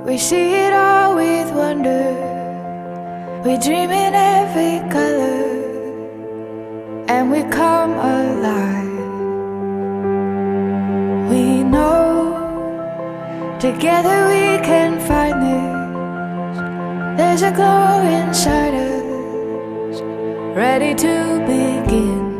We see it all with wonder. We dream in every color, and we come alive. We know together we can find this. There's a glow inside us, ready to begin.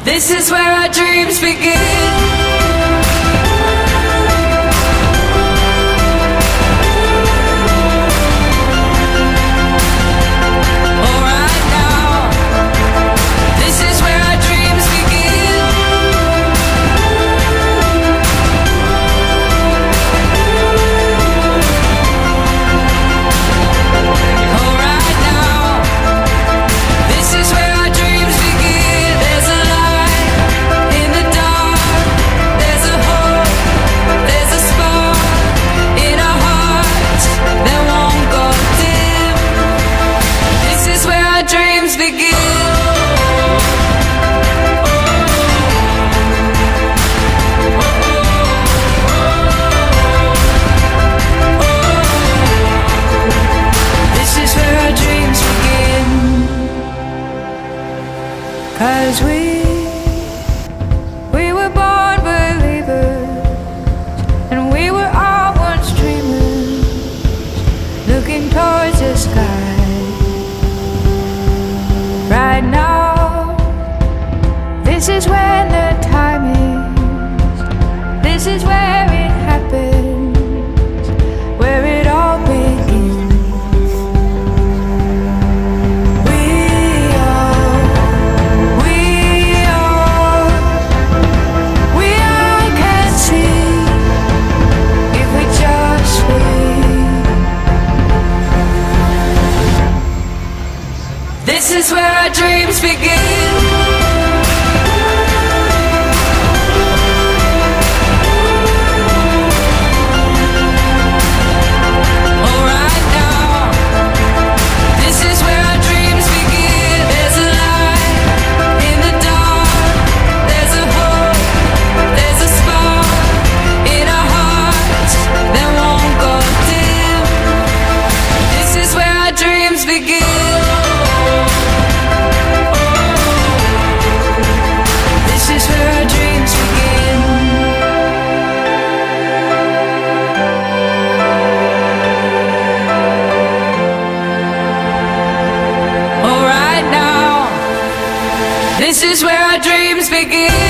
This is where our dreams begin. Cause we were born believers, and we were all once dreamers, looking towards the sky. Right now, this is when the time is. This is where it happens, where it all begins. This is where our dreams begin. This is where our dreams begin.